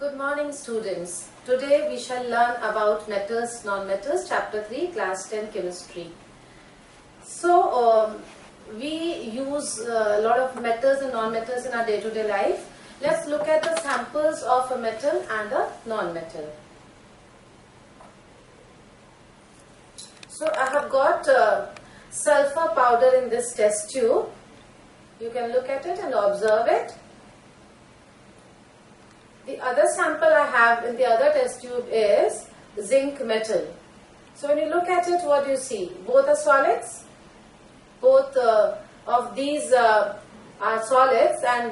Good morning, students. Today we shall learn about metals, non-metals, chapter 3, class 10 chemistry. So, we use a lot of metals and non-metals in our day-to-day life. Let's look at the samples of a metal and a non-metal. So, I have got sulfur powder in this test tube. You can look at it and observe it. The other sample I have in the other test tube is zinc metal. So when you look at it, what do you see? Both are solids. Both of these are solids, and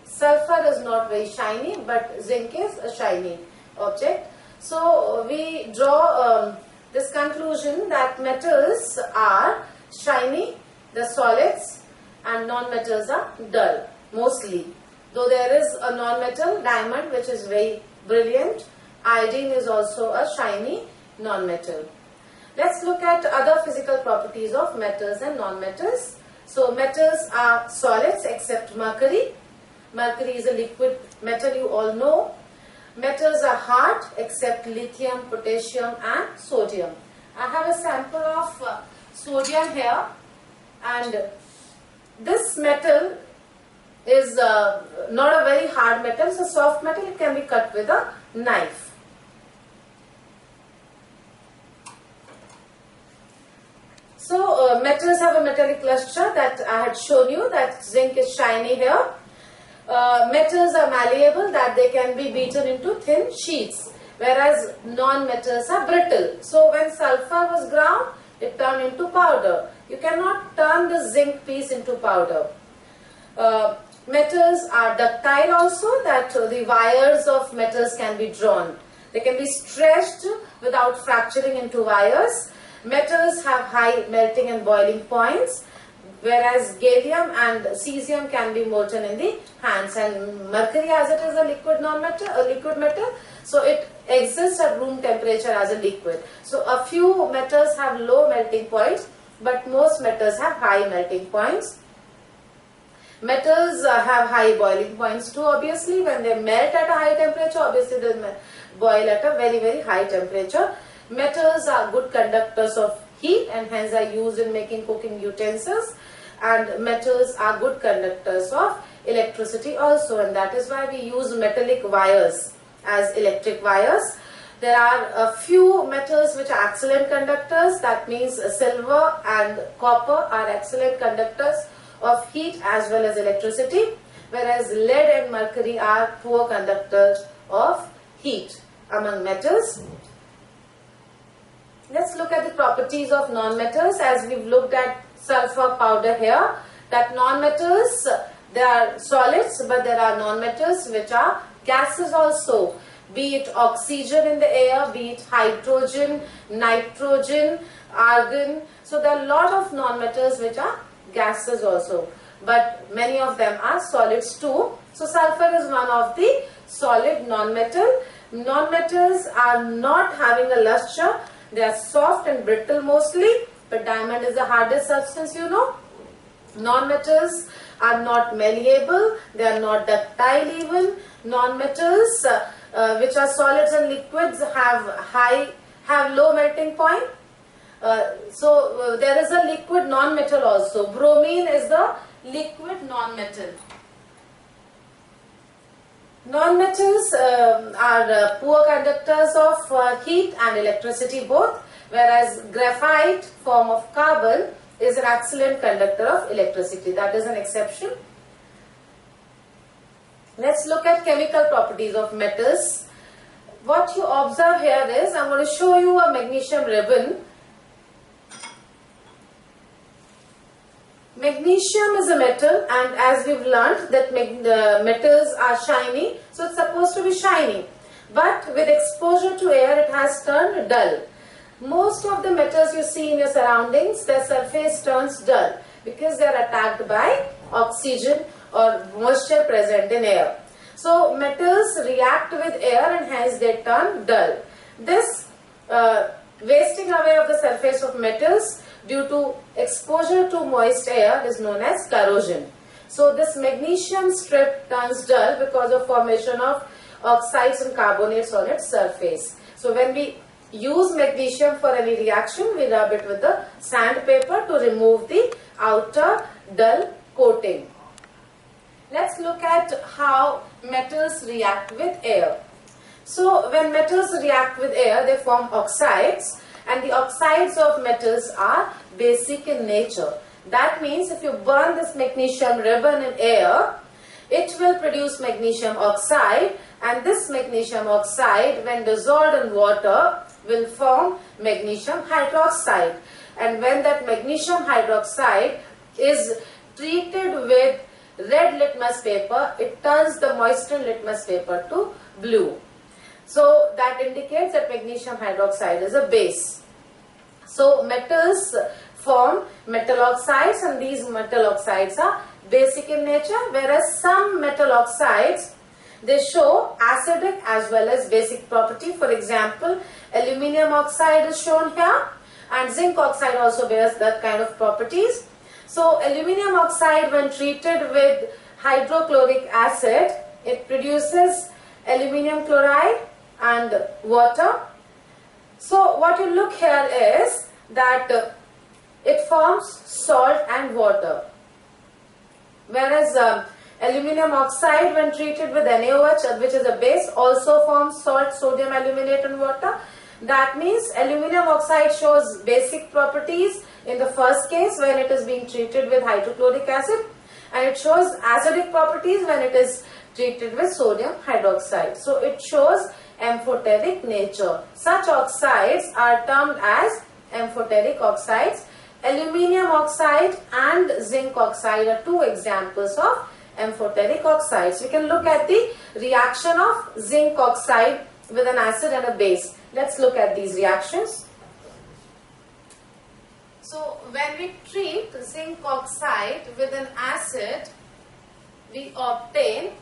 sulfur is not very shiny, but zinc is a shiny object. So we draw this conclusion that metals are shiny, the solids, and non-metals are dull, mostly. Though there is a non-metal, diamond, which is very brilliant. Iodine is also a shiny non-metal. Let's look at other physical properties of metals and non-metals. So metals are solids except mercury. Mercury is a liquid metal, you all know. Metals are hard except lithium, potassium and sodium. I have a sample of sodium here, and this metal is not a very hard metal, it's a soft metal. It can be cut with a knife. So metals have a metallic luster that I had shown you, that zinc is shiny here. Metals are malleable, that they can be beaten into thin sheets, whereas non-metals are brittle. So when sulfur was ground, it turned into powder. You cannot turn the zinc piece into powder. Metals are ductile also, that the wires of metals can be drawn. They can be stretched without fracturing into wires. Metals have high melting and boiling points, whereas gallium and cesium can be molten in the hands, and mercury, as it is a liquid metal, so it exists at room temperature as a liquid. So a few metals have low melting points, but most metals have high melting points. Metals have high boiling points too, obviously. When they melt at a high temperature, obviously they boil at a very, very high temperature. Metals are good conductors of heat and hence are used in making cooking utensils. And metals are good conductors of electricity also, and that is why we use metallic wires as electric wires. There are a few metals which are excellent conductors. That means silver and copper are excellent conductors of heat as well as electricity, whereas lead and mercury are poor conductors of heat among metals. Let's look at the properties of non-metals, as we've looked at sulfur powder here, that non-metals, they are solids, but there are non-metals which are gases also, be it oxygen in the air, be it hydrogen, nitrogen, argon. So there are a lot of non-metals which are gases also, but many of them are solids too. So sulfur is one of the solid non-metal. Non-metals are not having a luster. They are soft and brittle mostly, but diamond is the hardest substance, you know. Non-metals are not malleable. They are not ductile even. Non-metals which are solids and liquids have low melting point. So there is a liquid non-metal also. Bromine is the liquid non-metal. Non-metals are poor conductors of heat and electricity both, whereas graphite, form of carbon, is an excellent conductor of electricity. That is an exception. Let's look at chemical properties of metals. What you observe here is, I'm going to show you a magnesium ribbon. Magnesium is a metal, and as we've learned that metals are shiny, so it's supposed to be shiny. But with exposure to air, it has turned dull. Most of the metals you see in your surroundings, their surface turns dull because they are attacked by oxygen or moisture present in air. So metals react with air and hence they turn dull. This wasting away of the surface of metals due to exposure to moist air is known as corrosion. So this magnesium strip turns dull because of formation of oxides and carbonates on its surface. So when we use magnesium for any reaction, we rub it with the sandpaper to remove the outer dull coating. Let's look at how metals react with air. So when metals react with air, they form oxides, and the oxides of metals are basic in nature. That means if you burn this magnesium ribbon in air, it will produce magnesium oxide, and this magnesium oxide, when dissolved in water, will form magnesium hydroxide. And when that magnesium hydroxide is treated with red litmus paper, it turns the moistened litmus paper to blue. So that indicates that magnesium hydroxide is a base. So metals form metal oxides, and these metal oxides are basic in nature, whereas some metal oxides, they show acidic as well as basic property. For example, aluminium oxide is shown here, and zinc oxide also bears that kind of properties. So aluminium oxide, when treated with hydrochloric acid, it produces aluminium chloride and water. So what you look here is that it forms salt and water, whereas aluminium oxide, when treated with NaOH, which is a base, also forms salt, sodium aluminate and water. That means aluminium oxide shows basic properties in the first case when it is being treated with hydrochloric acid, and it shows acidic properties when it is treated with sodium hydroxide. So it shows amphoteric nature. Such oxides are termed as amphoteric oxides. Aluminium oxide and zinc oxide are two examples of amphoteric oxides. We can look at the reaction of zinc oxide with an acid and a base. Let's look at these reactions. So when we treat zinc oxide with an acid, we obtain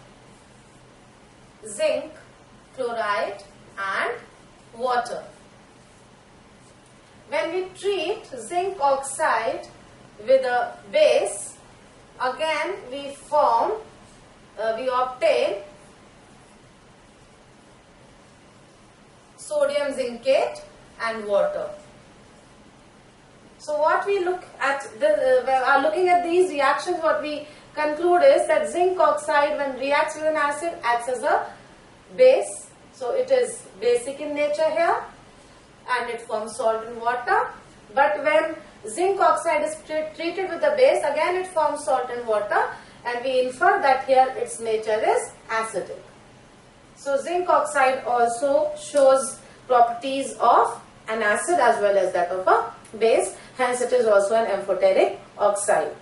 zinc chloride and water. When we treat zinc oxide with a base, again we obtain sodium zincate and water. So what we look at, looking at these reactions, what we conclude is that zinc oxide, when reacts with an acid, acts as a base. So it is basic in nature here, and it forms salt and water. But when zinc oxide is treated with a base, again it forms salt and water, and we infer that here its nature is acidic. So zinc oxide also shows properties of an acid as well as that of a base, hence it is also an amphoteric oxide.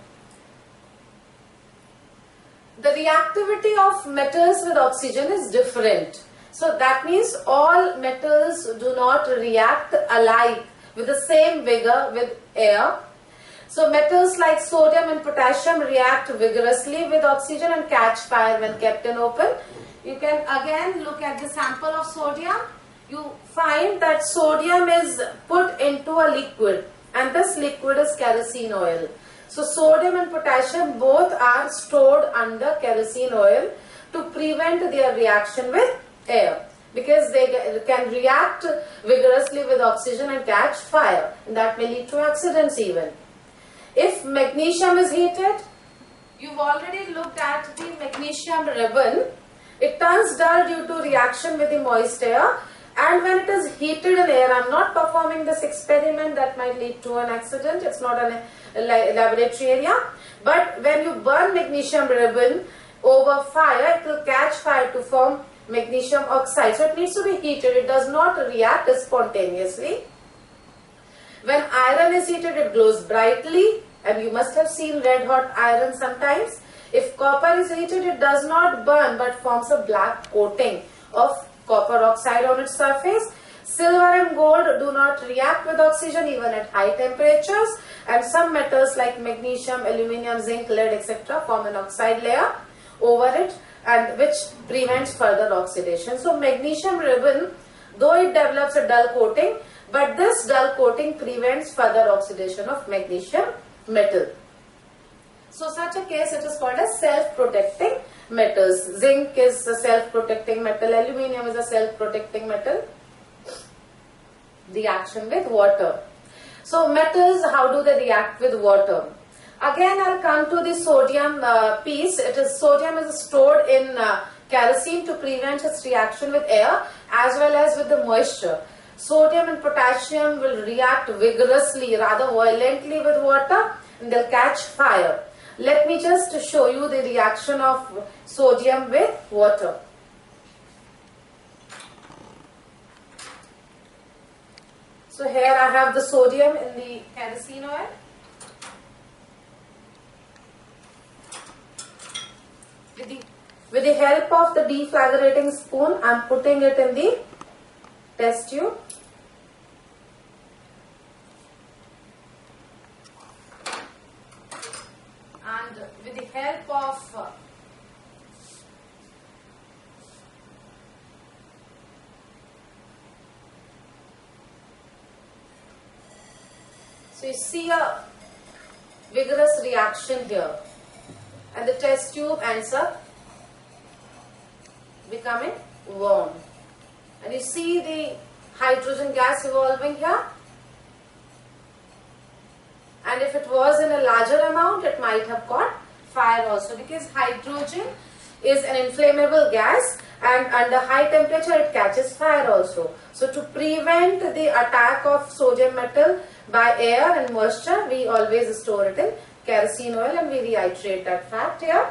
The reactivity of metals with oxygen is different. So that means all metals do not react alike with the same vigor with air. So metals like sodium and potassium react vigorously with oxygen and catch fire when kept in open. You can again look at the sample of sodium. You find that sodium is put into a liquid, and this liquid is kerosene oil. So sodium and potassium both are stored under kerosene oil to prevent their reaction with air, because they can react vigorously with oxygen and catch fire, and that may lead to accidents even. If magnesium is heated, you've already looked at the magnesium ribbon. It turns dull due to reaction with the moist air, and when it is heated in air, I'm not performing this experiment, that might lead to an accident. It's not a laboratory area. But when you burn magnesium ribbon over fire, it will catch fire to form magnesium oxide. So it needs to be heated. It does not react spontaneously. When iron is heated, it glows brightly, and you must have seen red hot iron sometimes. If copper is heated, it does not burn but forms a black coating of copper oxide on its surface. Silver and gold do not react with oxygen even at high temperatures, and some metals like magnesium, aluminium, zinc, lead, etc. form an oxide layer over it, and which prevents further oxidation. So magnesium ribbon, though it develops a dull coating, but this dull coating prevents further oxidation of magnesium metal. So such a case, it is called as self-protecting metals. Zinc is a self-protecting metal. Aluminium is a self-protecting metal. Reaction with water. So metals, how do they react with water? Again, I'll come to the sodium piece. Sodium is stored in kerosene to prevent its reaction with air as well as with the moisture. Sodium and potassium will react vigorously, rather violently with water, and they'll catch fire. Let me just show you the reaction of sodium with water. So here I have the sodium in the kerosene oil. With the help of the deflagrating spoon, I am putting it in the test tube. And with the help of so you see a vigorous reaction here, and the test tube ends up becoming warm, and you see the hydrogen gas evolving here. And if it was in a larger amount, it might have caught fire also, because hydrogen is an inflammable gas, and under high temperature it catches fire also. So to prevent the attack of sodium metal by air and moisture, we always store it in kerosene oil, and we reiterate that fact here.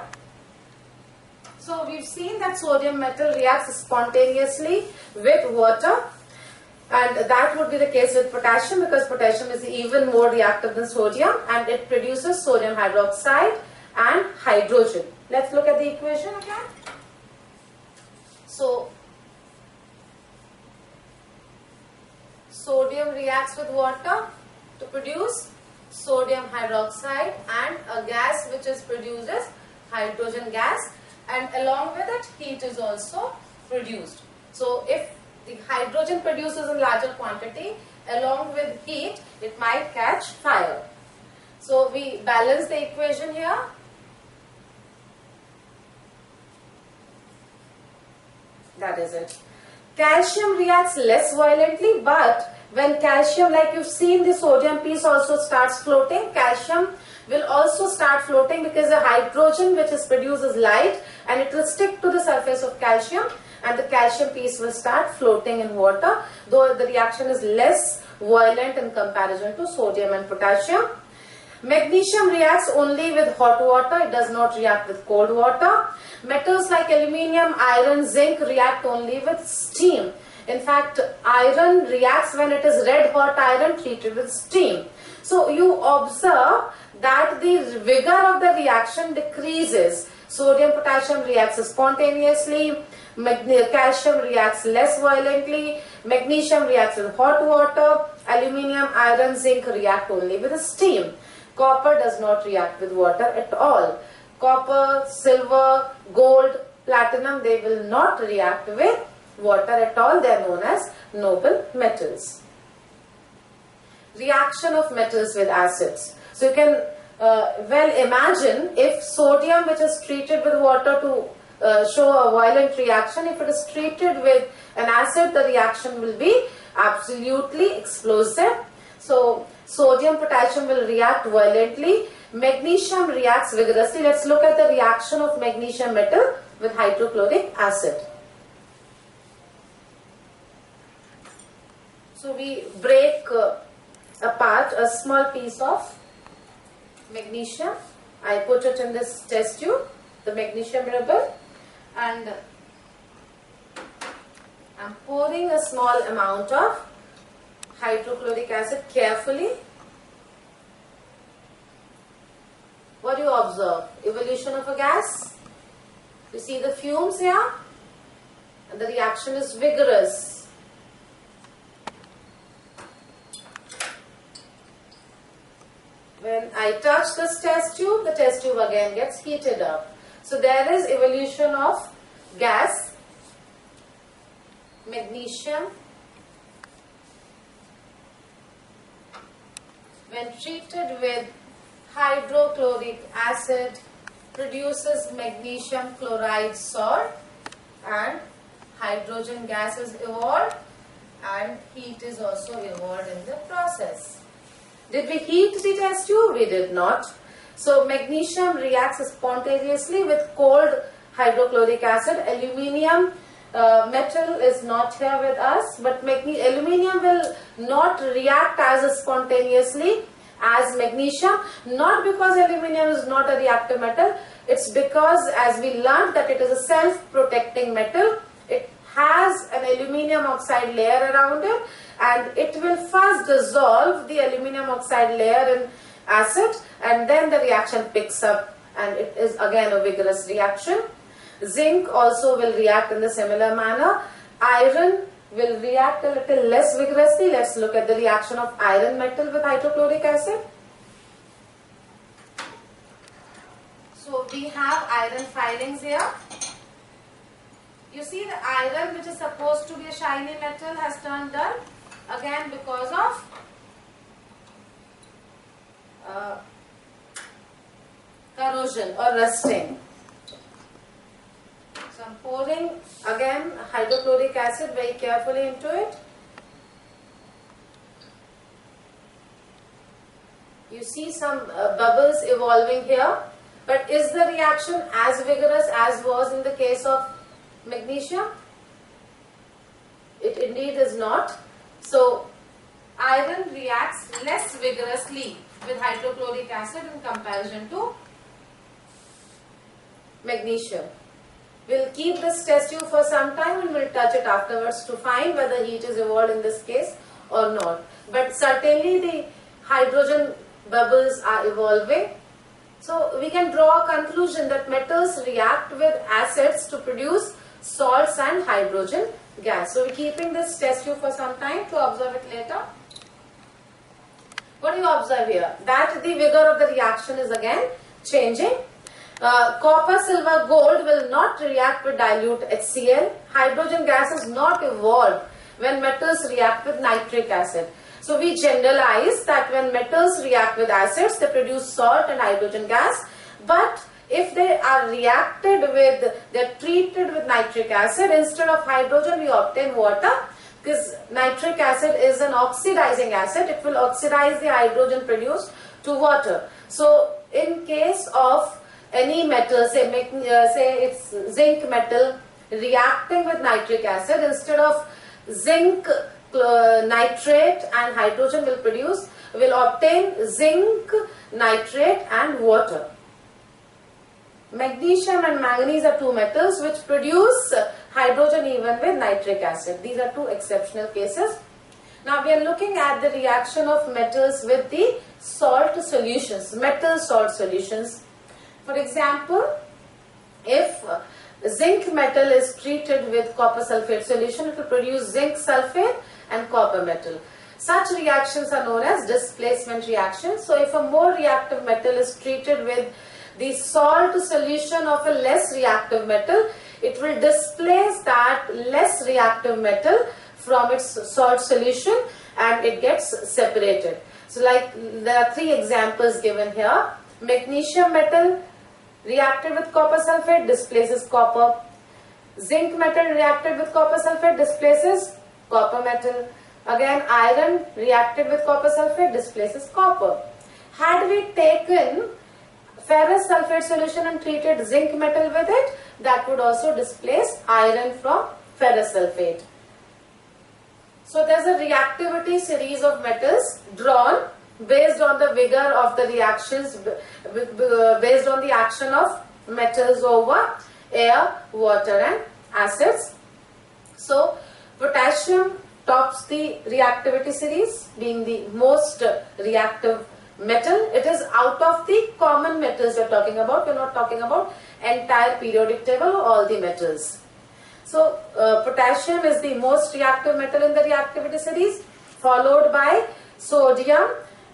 So we've seen that sodium metal reacts spontaneously with water, and that would be the case with potassium, because potassium is even more reactive than sodium, and it produces sodium hydroxide and hydrogen. Let's look at the equation again. So sodium reacts with water to produce sodium hydroxide and a gas which is produces hydrogen gas, and along with it heat is also produced. So if the hydrogen produces in larger quantity, along with heat, it might catch fire. So we balance the equation here. That is it. Calcium reacts less violently, but when calcium, like you've seen, the sodium piece also starts floating, calcium will also start floating, because the hydrogen which is produced is light and it will stick to the surface of calcium, and the calcium piece will start floating in water, though the reaction is less violent in comparison to sodium and potassium. Magnesium reacts only with hot water, it does not react with cold water. Metals like aluminium, iron, zinc react only with steam. In fact, iron reacts when it is red hot iron treated with steam. So you observe that the vigor of the reaction decreases. Sodium, potassium reacts spontaneously, calcium reacts less violently, magnesium reacts with hot water, aluminium, iron, zinc react only with steam. Copper does not react with water at all. Copper, silver, gold, platinum, they will not react with water at all. They are known as noble metals. Reaction of metals with acids. So you can well imagine, if sodium, which is treated with water to show a violent reaction, if it is treated with an acid, the reaction will be absolutely explosive. So sodium, potassium will react violently. Magnesium reacts vigorously. Let's look at the reaction of magnesium metal with hydrochloric acid. So we break apart a small piece of magnesium. I put it in this test tube, the magnesium rubber, and I'm pouring a small amount of hydrochloric acid carefully. What do you observe? Evolution of a gas. You see the fumes here, and the reaction is vigorous. When I touch this test tube, the test tube again gets heated up. So there is evolution of gas, magnesium. When treated with hydrochloric acid produces magnesium chloride salt and hydrogen gas is evolved and heat is also evolved in the process. Did we heat the test tube? We did not. So magnesium reacts spontaneously with cold hydrochloric acid. Aluminium metal is not here with us, but aluminium will not react as spontaneously as magnesium, not because aluminium is not a reactive metal, it's because as we learned that it is a self-protecting metal. It has an aluminium oxide layer around it and it will first dissolve the aluminium oxide layer in acid and then the reaction picks up and it is again a vigorous reaction. Zinc also will react in the similar manner. Iron will react a little less vigorously. Let's look at the reaction of iron metal with hydrochloric acid. So we have iron filings here. You see the iron, which is supposed to be a shiny metal, has turned dull again because of corrosion or rusting. So I'm pouring again hydrochloric acid very carefully into it. You see some bubbles evolving here, but is the reaction as vigorous as was in the case of magnesium? It indeed is not. So iron reacts less vigorously with hydrochloric acid in comparison to magnesium. We'll keep this test tube for some time and we'll touch it afterwards to find whether heat is evolved in this case or not. But certainly the hydrogen bubbles are evolving. So we can draw a conclusion that metals react with acids to produce salts and hydrogen gas. So we're keeping this test tube for some time to observe it later. What do you observe here? That the vigor of the reaction is again changing. Copper, silver, gold will not react with dilute HCl. Hydrogen gas is not evolved when metals react with nitric acid. So we generalize that when metals react with acids, they produce salt and hydrogen gas. But if they are they're treated with nitric acid, instead of hydrogen, we obtain water. Because nitric acid is an oxidizing acid, it will oxidize the hydrogen produced to water. So in case of any metal, say it's zinc metal reacting with nitric acid, instead of zinc nitrate and hydrogen will obtain zinc nitrate and water. Magnesium and manganese are two metals which produce hydrogen even with nitric acid. These are two exceptional cases. Now we are looking at the reaction of metals with the salt solutions, metal salt solutions. For example, if zinc metal is treated with copper sulfate solution, it will produce zinc sulfate and copper metal. Such reactions are known as displacement reactions. So if a more reactive metal is treated with the salt solution of a less reactive metal, it will displace that less reactive metal from its salt solution and it gets separated. So like there are three examples given here. Magnesium metal reacted with copper sulfate displaces copper. Zinc metal reacted with copper sulfate displaces copper metal. Again, iron reacted with copper sulfate displaces copper. Had we taken ferrous sulfate solution and treated zinc metal with it, that would also displace iron from ferrous sulfate. So there's a reactivity series of metals drawn based on the vigor of the reactions, based on the action of metals over air, water and acids. So potassium tops the reactivity series, being the most reactive metal. It is out of the common metals we are talking about. We are not talking about entire periodic table or all the metals. So potassium is the most reactive metal in the reactivity series, followed by sodium,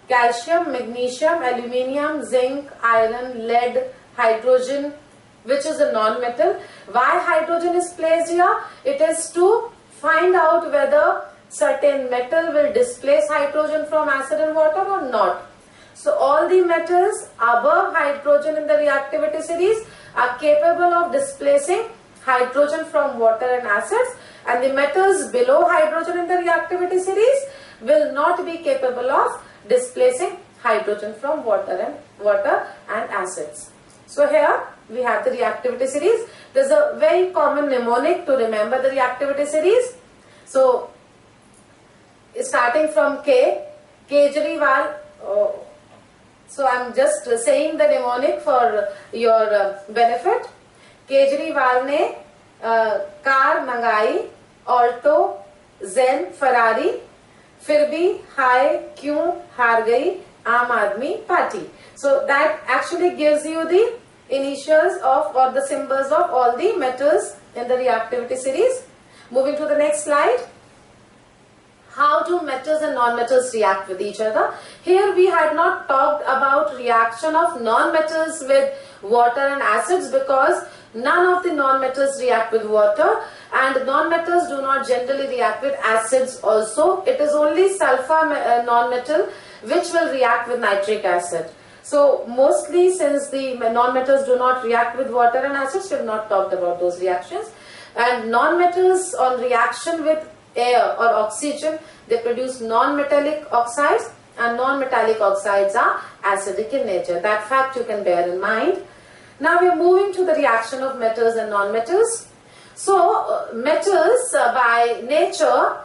calcium, magnesium, aluminium, zinc, iron, lead, hydrogen, which is a non-metal. Why hydrogen is placed here? It is to find out whether certain metal will displace hydrogen from acid and water or not. So all the metals above hydrogen in the reactivity series are capable of displacing hydrogen from water and acids, and the metals below hydrogen in the reactivity series will not be capable of displacing hydrogen from water and acids. So here we have the reactivity series. There's a very common mnemonic to remember the reactivity series. So starting from K, Kejriwal. So I'm just saying the mnemonic for your benefit. Kejriwal ने car मंगाई, Alto, जेन, Ferrari, फिर भी हाय क्यों हार गई आम आदमी party. So that actually gives you the initials of or the symbols of all the metals in the reactivity series. Moving to the next slide. How do metals and non-metals react with each other? Here we had not talked about reaction of non-metals with water and acids because none of the non-metals react with water, and non-metals do not generally react with acids also. It is only sulfur non-metal which will react with nitric acid. So mostly, since the non-metals do not react with water and acids, we have not talked about those reactions. And non-metals on reaction with air or oxygen, they produce non-metallic oxides, and non-metallic oxides are acidic in nature. That fact you can bear in mind. Now we are moving to the reaction of metals and non-metals. So metals by nature,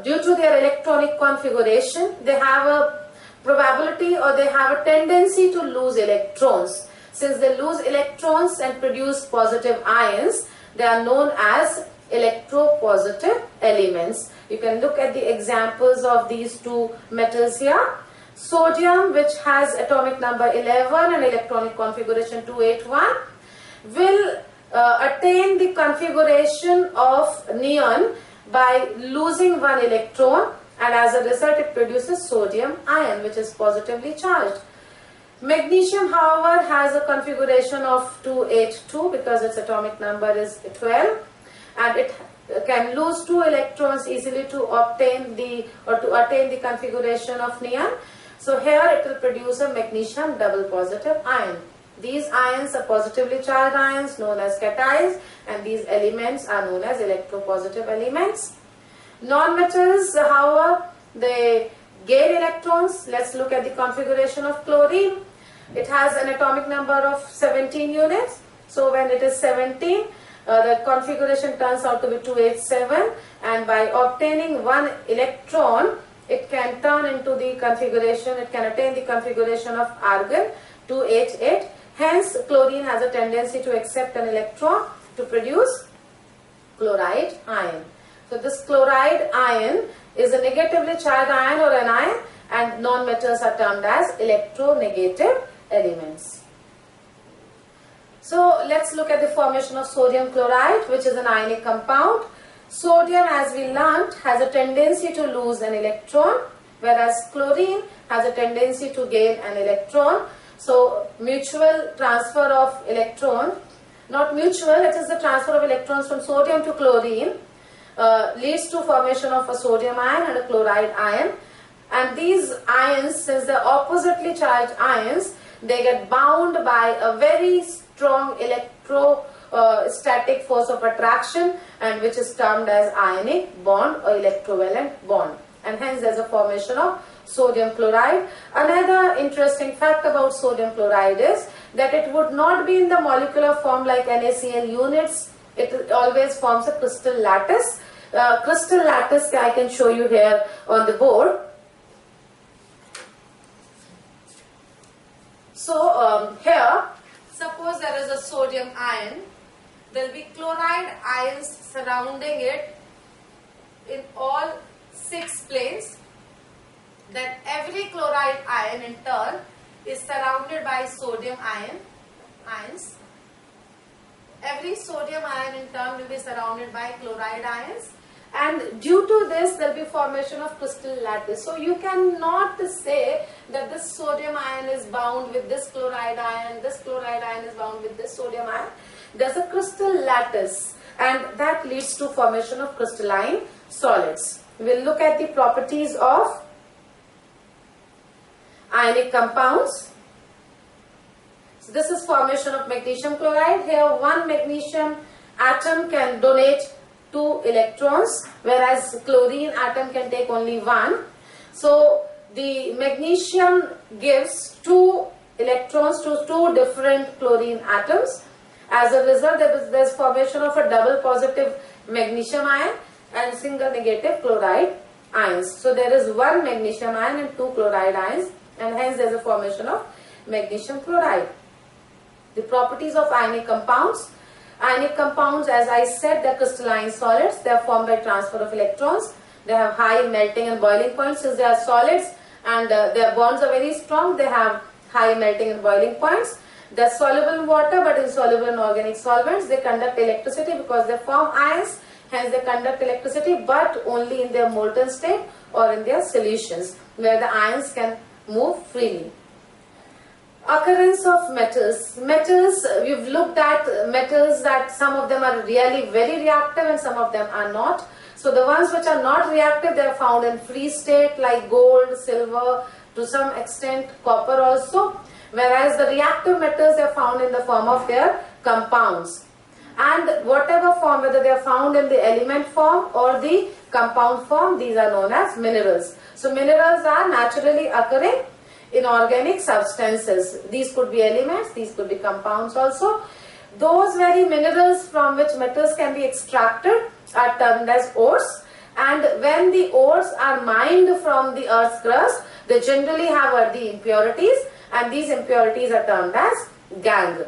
due to their electronic configuration, they have a probability or they have a tendency to lose electrons. Since they lose electrons and produce positive ions, they are known as electropositive elements. You can look at the examples of these two metals here. Sodium, which has atomic number 11 and electronic configuration 281, will attain the configuration of neon by losing one electron, and as a result it produces sodium ion, which is positively charged. Magnesium, however, has a configuration of 282 because its atomic number is 12, and it can lose 2 electrons easily to attain the configuration of neon. So here it will produce a magnesium double positive ion. These ions are positively charged ions known as cations, and these elements are known as electropositive elements. Non-metals, however, they gain electrons. Let's look at the configuration of chlorine. It has an atomic number of 17 units. So when it is 17, the configuration turns out to be 287, and by obtaining one electron, it can turn into the configuration, it can attain the configuration of argon 288. Hence, chlorine has a tendency to accept an electron to produce chloride ion. So this chloride ion is a negatively charged ion or anion, and non-metals are termed as electronegative elements. So let's look at the formation of sodium chloride, which is an ionic compound. Sodium, as we learnt, has a tendency to lose an electron, whereas chlorine has a tendency to gain an electron. So mutual transfer of electron, not mutual, it is the transfer of electrons from sodium to chlorine leads to formation of a sodium ion and a chloride ion. And these ions, since they are oppositely charged ions, they get bound by a very strong electrostatic force of attraction, and which is termed as ionic bond or electrovalent bond, and hence there is a formation of sodium chloride. Another interesting fact about sodium chloride is that it would not be in the molecular form like NaCl units. It always forms a crystal lattice. Crystal lattice I can show you here on the board. So here, suppose there is a sodium ion, there will be chloride ions surrounding it in all 6 planes. Then every chloride ion in turn is surrounded by sodium ions. Every sodium ion in turn will be surrounded by chloride ions, and due to this there will be formation of crystal lattice. So you cannot say that this sodium ion is bound with this chloride ion, this chloride ion is bound with this sodium ion. There is a crystal lattice, and that leads to formation of crystalline solids. We will look at the properties of ionic compounds. So this is formation of magnesium chloride. Here one magnesium atom can donate 2 electrons, whereas chlorine atom can take only 1. So the magnesium gives 2 electrons to 2 different chlorine atoms. As a result, there is formation of a double positive magnesium ion and single negative chloride ions. So there is 1 magnesium ion and 2 chloride ions, and hence there is a formation of magnesium chloride. The properties of ionic compounds. Ionic compounds, as I said, they are crystalline solids. They are formed by transfer of electrons. They have high melting and boiling points. Since they are solids and their bonds are very strong, they have high melting and boiling points. They are soluble in water but insoluble in organic solvents. They conduct electricity because they form ions. Hence they conduct electricity, but only in their molten state or in their solutions where the ions can move freely. Occurrence of metals. Metals, we've looked at metals that some of them are really very reactive and some of them are not. So the ones which are not reactive, they are found in free state like gold, silver, to some extent copper also. Whereas the reactive metals, they are found in the form of their compounds. And whatever form, whether they are found in the element form or the compound form, these are known as minerals. So minerals are naturally occurring inorganic substances. These could be elements, these could be compounds also. Those very minerals from which metals can be extracted are termed as ores, and when the ores are mined from the earth's crust, they generally have earthy impurities, and these impurities are termed as gangue.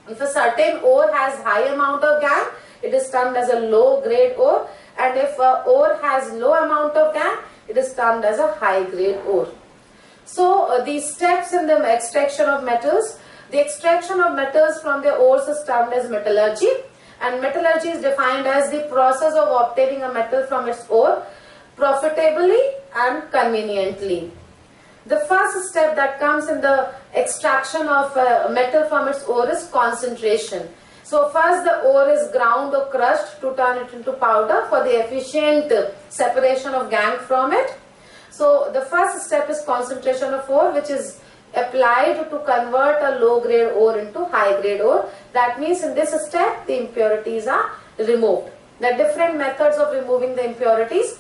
If a certain ore has high amount of gangue, it is termed as a low grade ore, and if a ore has low amount of gangue, it is termed as a high grade ore. So these steps in the extraction of metals, the extraction of metals from the ores is termed as metallurgy, and metallurgy is defined as the process of obtaining a metal from its ore profitably and conveniently. The first step that comes in the extraction of metal from its ore is concentration. So first the ore is ground or crushed to turn it into powder for the efficient separation of gangue from it. So the first step is concentration of ore, which is applied to convert a low grade ore into high grade ore. That means in this step the impurities are removed. There are different methods of removing the impurities.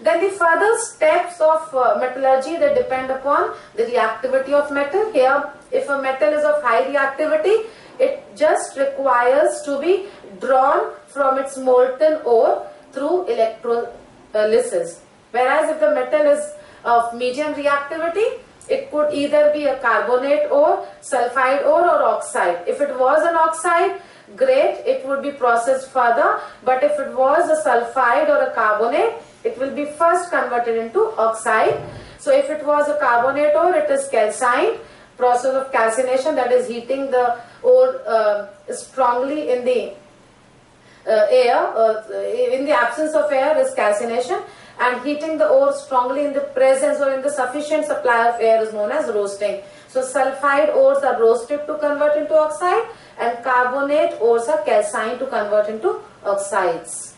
Then the further steps of metallurgy, they depend upon the reactivity of metal. Here, if a metal is of high reactivity, it just requires to be drawn from its molten ore through electrolysis. Whereas if the metal is of medium reactivity, it could either be a carbonate ore, sulfide ore or oxide. If it was an oxide, great, it would be processed further. But if it was a sulfide or a carbonate, it will be first converted into oxide. So if it was a carbonate ore, it is calcined. Process of calcination, that is heating the ore strongly in the air, in the absence of air is calcination, and heating the ore strongly in the presence or in the sufficient supply of air is known as roasting. So sulfide ores are roasted to convert into oxide, and carbonate ores are calcined to convert into oxides.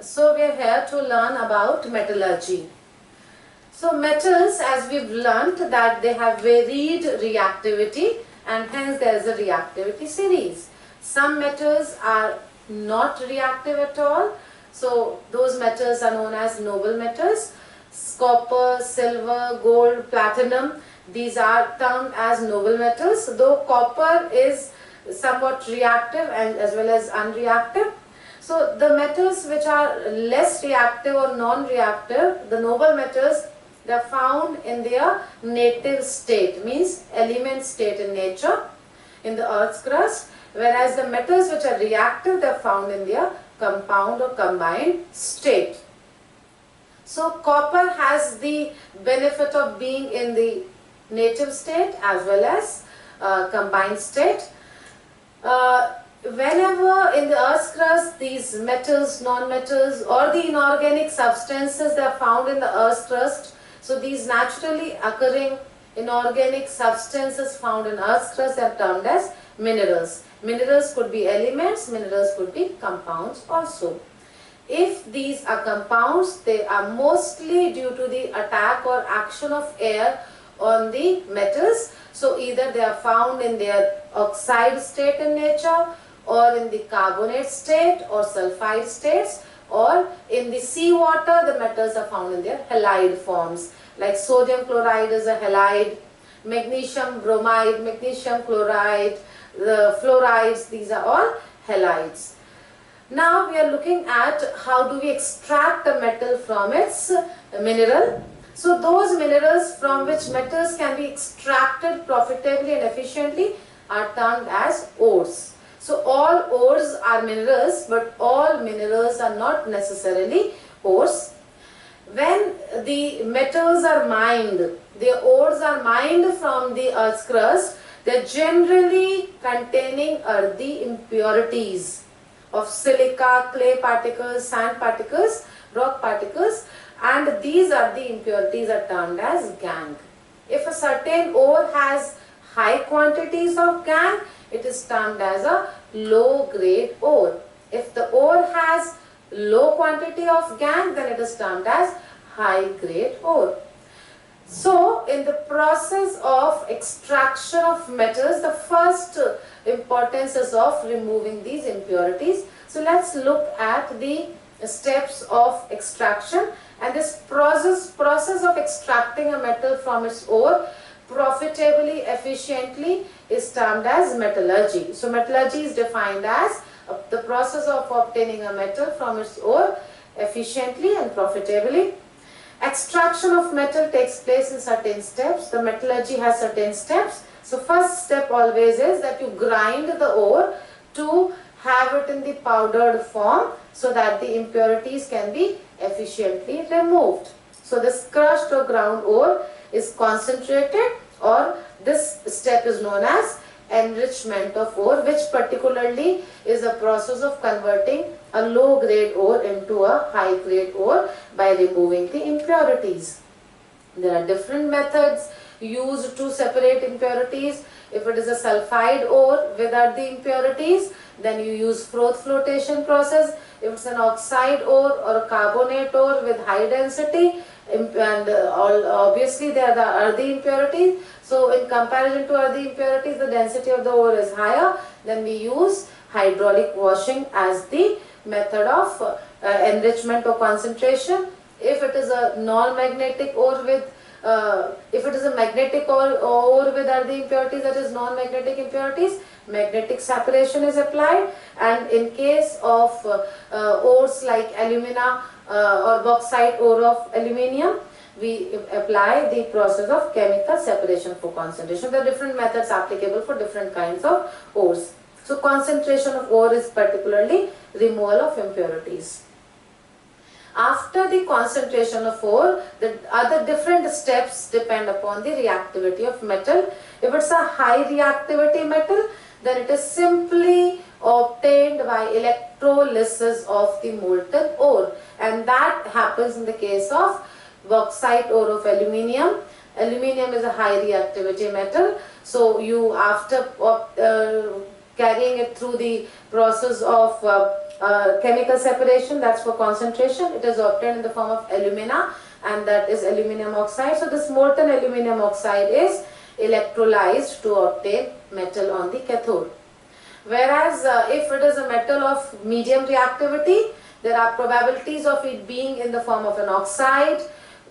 So we are here to learn about metallurgy. So metals, as we've learnt, that they have varied reactivity, and hence there is a reactivity series. Some metals are not reactive at all, so those metals are known as noble metals. Copper, silver, gold, platinum, these are termed as noble metals, though copper is somewhat reactive and as well as unreactive. So the metals which are less reactive or non-reactive, the noble metals, they are found in their native state, means element state in nature, in the earth's crust, whereas the metals which are reactive, they are found in their compound or combined state. So copper has the benefit of being in the native state as well as combined state. Whenever in the earth's crust these metals, non-metals or the inorganic substances, they are found in the earth's crust. So these naturally occurring inorganic substances found in earth's crust are termed as minerals. Minerals could be elements, minerals could be compounds also. If these are compounds, they are mostly due to the attack or action of air on the metals. So either they are found in their oxide state in nature, or in the carbonate state or sulfide states, or in the seawater the metals are found in their halide forms. Like sodium chloride is a halide, magnesium bromide, magnesium chloride, the fluorides, these are all halides. Now we are looking at how do we extract a metal from its mineral. So those minerals from which metals can be extracted profitably and efficiently are termed as ores. So all ores are minerals, but all minerals are not necessarily ores. When the metals are mined, the ores are mined from the earth's crust, they are generally containing earthy impurities of silica, clay particles, sand particles, rock particles, and these are the impurities are termed as gangue. If a certain ore has high quantities of gangue, it is termed as a low grade ore. If the ore has low quantity of gangue, then it is termed as high grade ore. So in the process of extraction of metals, the first importance is of removing these impurities. So let's look at the steps of extraction, and this process of extracting a metal from its ore profitably, efficiently is termed as metallurgy. So metallurgy is defined as the process of obtaining a metal from its ore efficiently and profitably. Extraction of metal takes place in certain steps. The metallurgy has certain steps. So first step always is that you grind the ore to have it in the powdered form so that the impurities can be efficiently removed. So this crushed or ground ore is concentrated, or this step is known as enrichment of ore, which particularly is a process of converting a low grade ore into a high grade ore by removing the impurities. There are different methods used to separate impurities. If it is a sulfide ore without the impurities, then you use froth flotation process. If it's an oxide ore or a carbonate ore with high density, and obviously there are the impurities. So in comparison to other impurities, the density of the ore is higher. Then we use hydraulic washing as the method of enrichment or concentration. If it is a non-magnetic ore with if it is a magnetic ore with other impurities, that is non-magnetic impurities, magnetic separation is applied. And in case of ores like alumina or bauxite ore of aluminium, we apply the process of chemical separation for concentration. There are different methods applicable for different kinds of ores. So concentration of ore is particularly removal of impurities. After the concentration of ore, the other different steps depend upon the reactivity of metal. If it's a high reactivity metal, then it is simply obtained by electrolysis of the molten ore, and that happens in the case of bauxite ore of aluminium. Aluminium is a high reactivity metal, so you, after carrying it through the process of chemical separation, that's for concentration, it is obtained in the form of alumina, and that is aluminium oxide. So this molten aluminium oxide is electrolyzed to obtain metal on the cathode. Whereas if it is a metal of medium reactivity, there are probabilities of it being in the form of an oxide,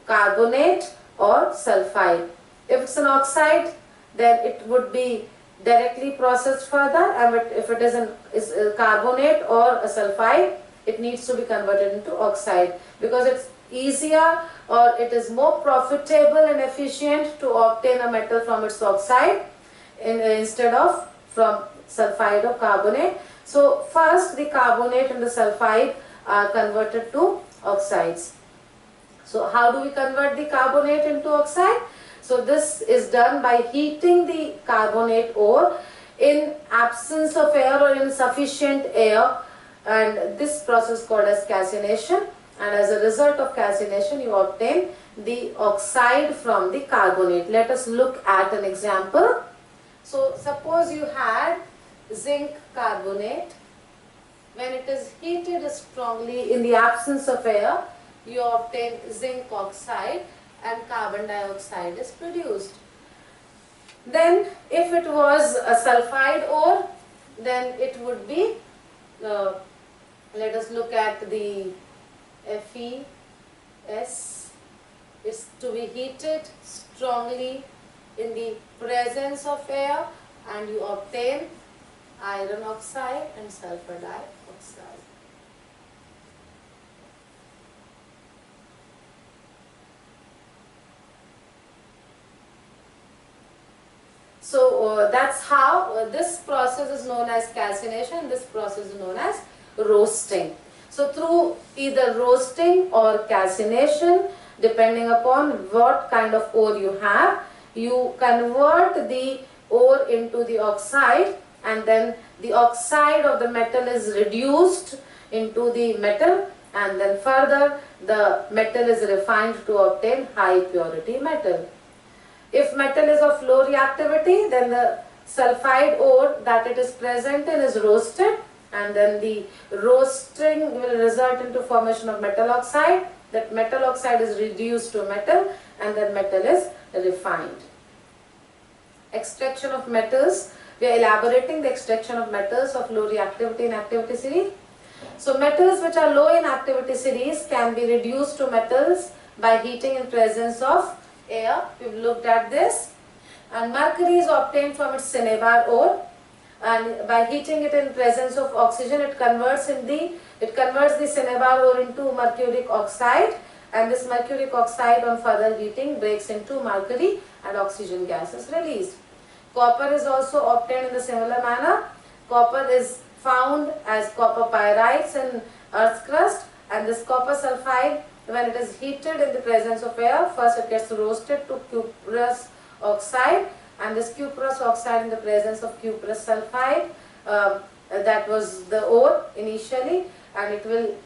carbonate or sulfide. If it's an oxide, then it would be directly processed further, and if it is a carbonate or a sulfide, it needs to be converted into oxide, because it's easier or it is more profitable and efficient to obtain a metal from its oxide instead of from sulfide or carbonate. So first the carbonate and the sulfide are converted to oxides. So how do we convert the carbonate into oxide? So this is done by heating the carbonate ore in absence of air or in sufficient air, and this process is called as calcination, and as a result of calcination you obtain the oxide from the carbonate. Let us look at an example. So suppose you had zinc carbonate When it is heated strongly in the absence of air, you obtain zinc oxide and carbon dioxide is produced. Then if it was a sulfide ore, then it would be, let us look at the FeS, is to be heated strongly in the presence of air and you obtain iron oxide and sulfur dioxide. So that's how this process is known as calcination, this process is known as roasting. So through either roasting or calcination, depending upon what kind of ore you have, you convert the ore into the oxide, and then the oxide of the metal is reduced into the metal, and then further the metal is refined to obtain high purity metal. If metal is of low reactivity, then the sulfide ore that it is present in is roasted, and then the roasting will result into formation of metal oxide. That metal oxide is reduced to metal, and then metal is refined. Extraction of metals. We are elaborating the extraction of metals of low reactivity in activity series. So metals which are low in activity series can be reduced to metals by heating in presence of air. We've looked at this. And mercury is obtained from its cinnabar ore, and by heating it in presence of oxygen, it converts the cinnabar ore into mercuric oxide, and this mercuric oxide on further heating breaks into mercury and oxygen gas is released. Copper is also obtained in the similar manner. Copper is found as copper pyrites in earth's crust, and this copper sulfide, when it is heated in the presence of air, first it gets roasted to cuprous oxide, and this cuprous oxide in the presence of cuprous sulfide, that was the ore initially, and it will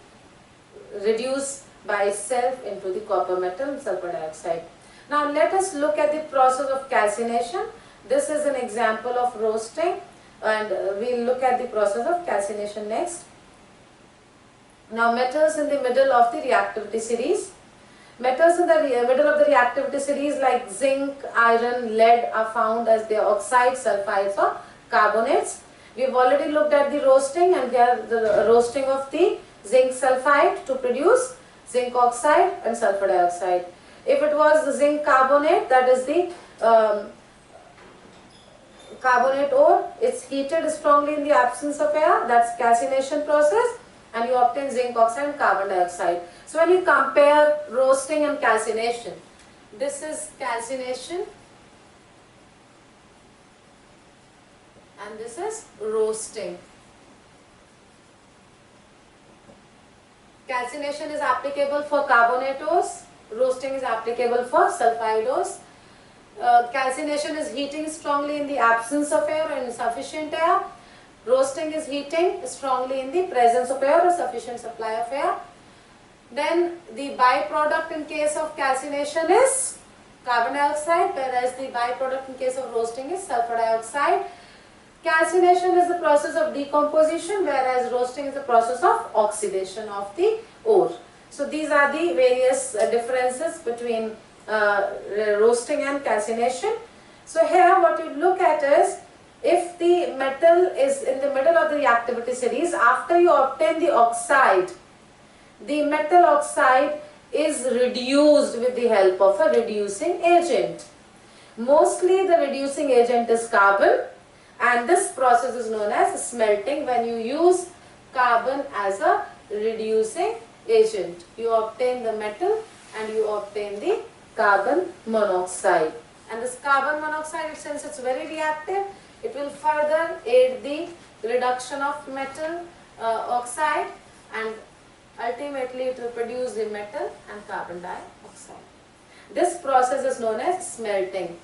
reduce by itself into the copper metal and sulfur dioxide. Now let us look at the process of calcination. This is an example of roasting, and we'll look at the process of calcination next. Now metals in the middle of the reactivity series. Metals in the middle of the reactivity series like zinc, iron, lead are found as their oxides, sulfides or carbonates. We have already looked at the roasting, and here the roasting of the zinc sulfide to produce zinc oxide and sulfur dioxide. If it was the zinc carbonate, that is the carbonate ore, it's heated strongly in the absence of air, that's calcination process, and you obtain zinc oxide and carbon dioxide. So when you compare roasting and calcination, this is calcination and this is roasting. Calcination is applicable for carbonate ores, roasting is applicable for sulfide ores. Calcination is heating strongly in the absence of air and sufficient air. Roasting is heating strongly in the presence of air or sufficient supply of air. Then the byproduct in case of calcination is carbon dioxide, whereas the byproduct in case of roasting is sulfur dioxide. Calcination is the process of decomposition, whereas roasting is the process of oxidation of the ore. So these are the various differences between roasting and calcination. So here what you look at is, if the metal is in the middle of the reactivity series, after you obtain the oxide, the metal oxide is reduced with the help of a reducing agent. Mostly the reducing agent is carbon, and this process is known as smelting. When you use carbon as a reducing agent, you obtain the metal and you obtain the carbon monoxide. And this carbon monoxide, since it's very reactive, it will further aid the reduction of metal oxide, and ultimately it will produce the metal and carbon dioxide. This process is known as smelting.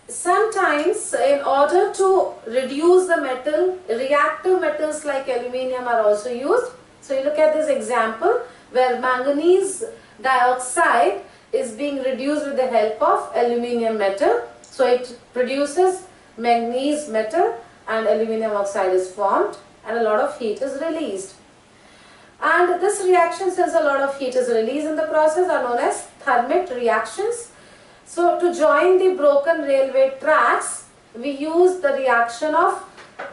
Sometimes in order to reduce the metal, reactive metals like aluminium are also used. So you look at this example where manganese dioxide is being reduced with the help of aluminium metal, So it produces manganese metal and aluminum oxide is formed and a lot of heat is released. And this reaction, since a lot of heat is released in the process, are known as thermit reactions. So to join the broken railway tracks, we use the reaction of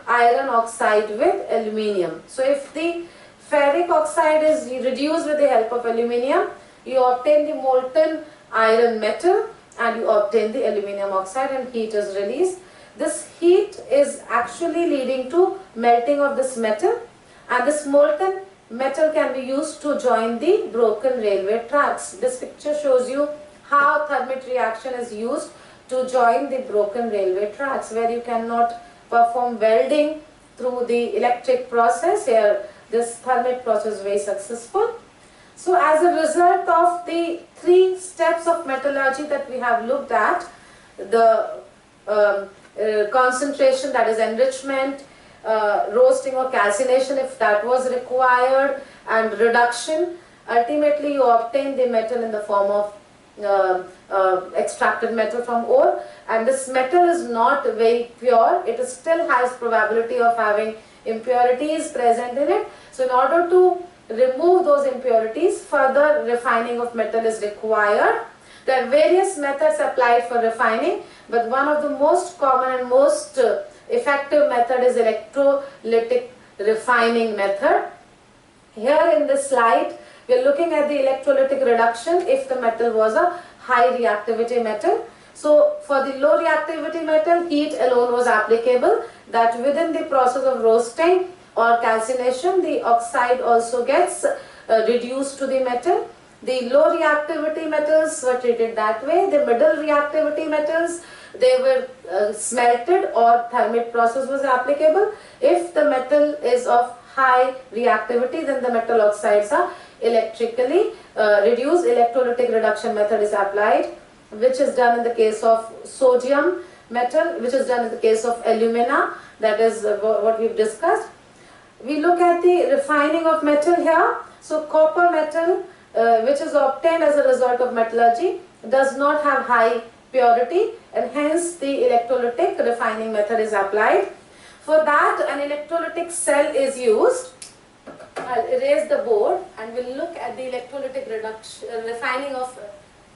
iron oxide with aluminium. So if the ferric oxide is reduced with the help of aluminium, you obtain the molten iron metal and you obtain the aluminium oxide and heat is released. This heat is actually leading to melting of this metal, and this molten metal can be used to join the broken railway tracks. This picture shows you how thermit reaction is used to join the broken railway tracks, where you cannot perform welding through the electric process. Here this thermit process is very successful. So as a result of the 3 steps of metallurgy that we have looked at, the concentration, that is enrichment, roasting or calcination if that was required, and reduction, ultimately you obtain the metal in the form of extracted metal from ore, and this metal is not very pure. It is still has probability of having impurities present in it. So in order to remove those impurities, further refining of metal is required. There are various methods applied for refining, but one of the most common and most effective method is electrolytic refining method. Here in this slide, we are looking at the electrolytic reduction if the metal was a high reactivity metal. So for the low reactivity metal, heat alone was applicable, that within the process of roasting or calcination, the oxide also gets reduced to the metal. The low reactivity metals were treated that way. The middle reactivity metals, they were smelted or thermit process was applicable. If the metal is of high reactivity, then the metal oxides are electrically reduced. Electrolytic reduction method is applied, which is done in the case of sodium metal, which is done in the case of alumina. That is what we've discussed. We look at the refining of metal here. So copper metal, which is obtained as a result of metallurgy, does not have high purity, and hence the electrolytic refining method is applied. For that, an electrolytic cell is used. I'll erase the board and we'll look at the electrolytic refining of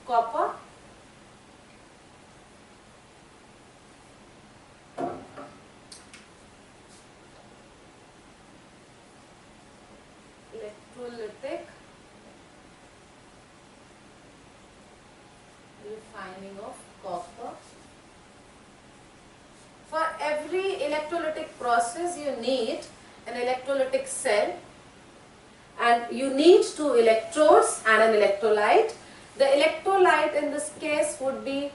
copper. Electrolytic refining of copper. For every electrolytic process, you need an electrolytic cell, and you need 2 electrodes and an electrolyte. The electrolyte in this case would be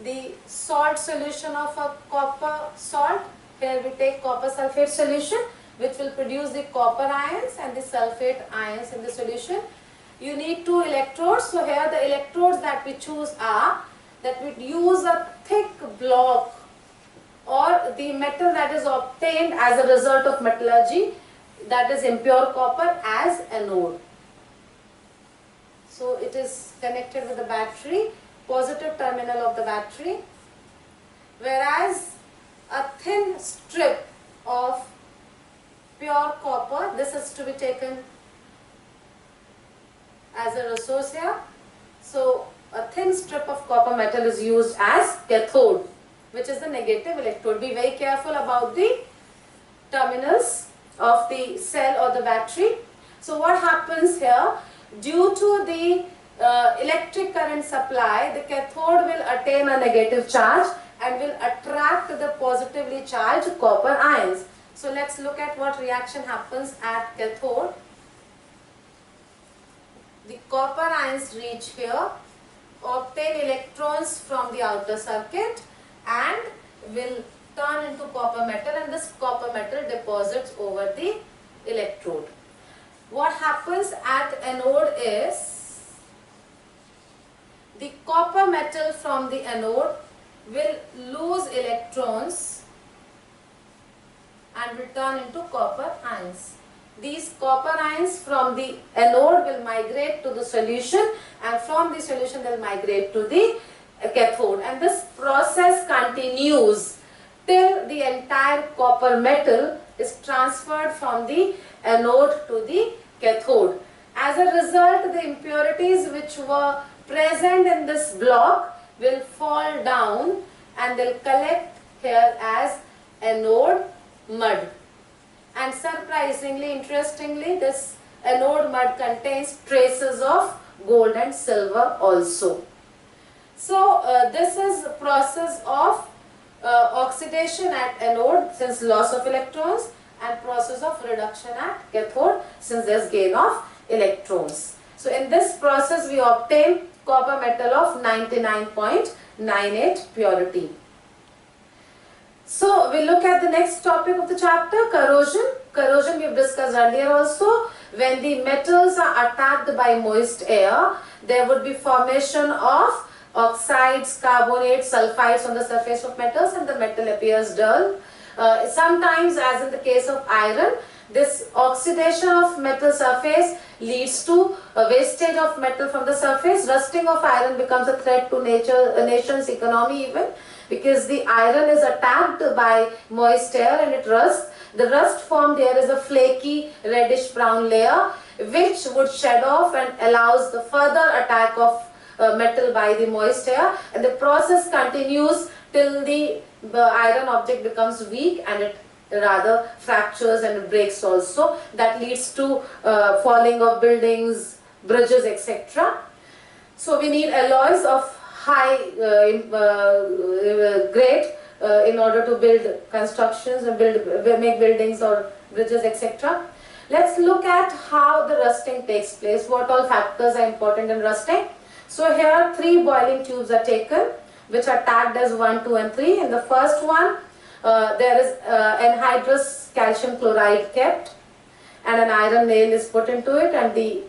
the salt solution of a copper salt. Here we take copper sulfate solution, which will produce the copper ions and the sulfate ions in the solution. You need 2 electrodes. So here the electrodes that we choose are that we use a thick block or the metal that is obtained as a result of metallurgy, that is impure copper, as anode. So it is connected with the battery, positive terminal of the battery, whereas a thin strip of pure copper, this is to be taken as a resource here. So a thin strip of copper metal is used as cathode, which is the negative electrode. Be very careful about the terminals of the cell or the battery. So what happens here, due to the electric current supply, the cathode will attain a negative charge and will attract the positively charged copper ions. So let's look at what reaction happens at cathode. The copper ions reach here, obtain electrons from the outer circuit and will turn into copper metal, and this copper metal deposits over the electrode. What happens at anode is the copper metal from the anode will lose electrons and will turn into copper ions. These copper ions from the anode will migrate to the solution, and from the solution they will migrate to the cathode, and this process continues till the entire copper metal is transferred from the anode to the cathode. As a result, the impurities which were present in this block will fall down and they'll collect here as anode mud. And surprisingly, interestingly, this anode mud contains traces of gold and silver also. So this is a process of oxidation at anode, since loss of electrons, and process of reduction at cathode, since there's gain of electrons. So in this process we obtain copper metal of 99.98 purity. So we look at the next topic of the chapter, corrosion. Corrosion we have discussed earlier also. When the metals are attacked by moist air, there would be formation of oxides, carbonates, sulfides on the surface of metals, and the metal appears dull. Sometimes, as in the case of iron, this oxidation of metal surface leads to a wastage of metal from the surface. Rusting of iron becomes a threat to a nation's economy even, because the iron is attacked by moist air and it rusts. The rust formed here is a flaky reddish brown layer which would shed off and allows the further attack of metal by the moist air, and the process continues till the iron object becomes weak and it rather fractures and it breaks also. That leads to falling of buildings, bridges, etc. So we need alloys of high grade in order to build constructions and make buildings or bridges, etc. Let's look at how the rusting takes place. What all factors are important in rusting? So here 3 boiling tubes are taken, which are tagged as 1, 2 and 3. In the first one, there is anhydrous calcium chloride kept, and an iron nail is put into it, and the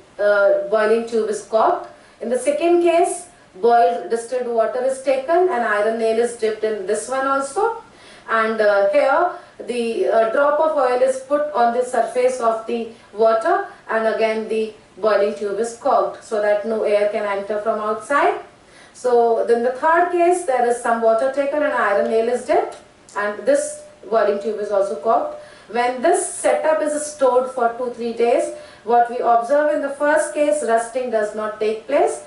boiling tube is corked. In the second case, boiled distilled water is taken, and iron nail is dipped in this one also, and here the drop of oil is put on the surface of the water, and again the boiling tube is corked so that no air can enter from outside. So then the third case, there is some water taken and iron nail is dipped, and this boiling tube is also corked. When this setup is stored for 2-3 days, what we observe in the first case, rusting does not take place.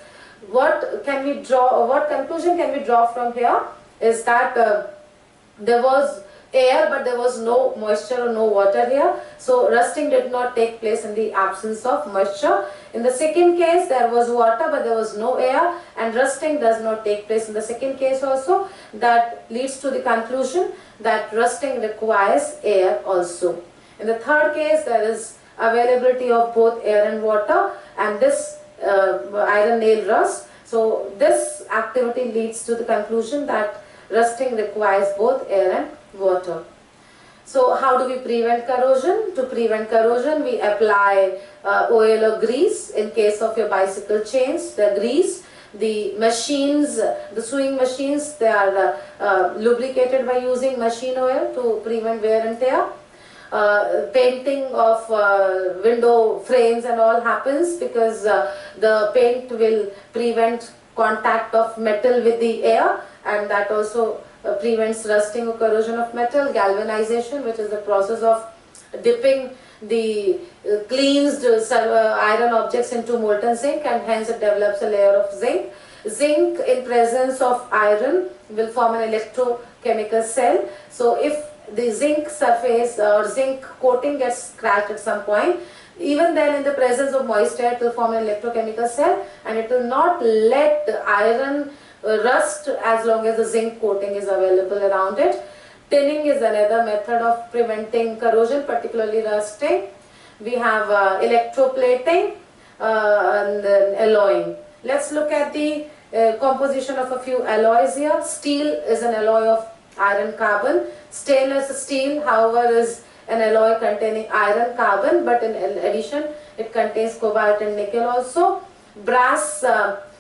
What conclusion can we draw from here is that there was air but there was no moisture or no water here, so rusting did not take place in the absence of moisture. In the second case, there was water but there was no air, and rusting does not take place in the second case also. That leads to the conclusion that rusting requires air also. In the third case, there is availability of both air and water, and this iron nail rust. So this activity leads to the conclusion that rusting requires both air and water. So how do we prevent corrosion? To prevent corrosion, we apply oil or grease. In case of your bicycle chains, the grease. The machines, the sewing machines, they are lubricated by using machine oil to prevent wear and tear. Painting of window frames and all happens because the paint will prevent contact of metal with the air, and that also prevents rusting or corrosion of metal. Galvanization, which is the process of dipping the cleansed iron objects into molten zinc, and hence it develops a layer of zinc. Zinc in presence of iron will form an electrochemical cell. So if the zinc surface or zinc coating gets scratched at some point, even then in the presence of moist air it will form an electrochemical cell, and it will not let the iron rust as long as the zinc coating is available around it. Tinning is another method of preventing corrosion, particularly rusting. We have electroplating and then alloying. Let's look at the composition of a few alloys here. Steel is an alloy of iron carbon. Stainless steel, however, is an alloy containing iron carbon, but in addition it contains cobalt and nickel also. Brass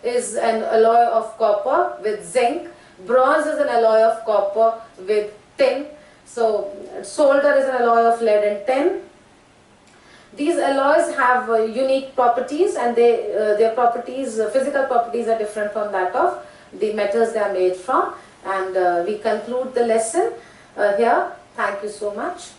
is an alloy of copper with zinc. Bronze is an alloy of copper with tin. So solder is an alloy of lead and tin. These alloys have unique properties, and their properties, physical properties, are different from that of the metals they are made from. And we conclude the lesson here. Thank you so much.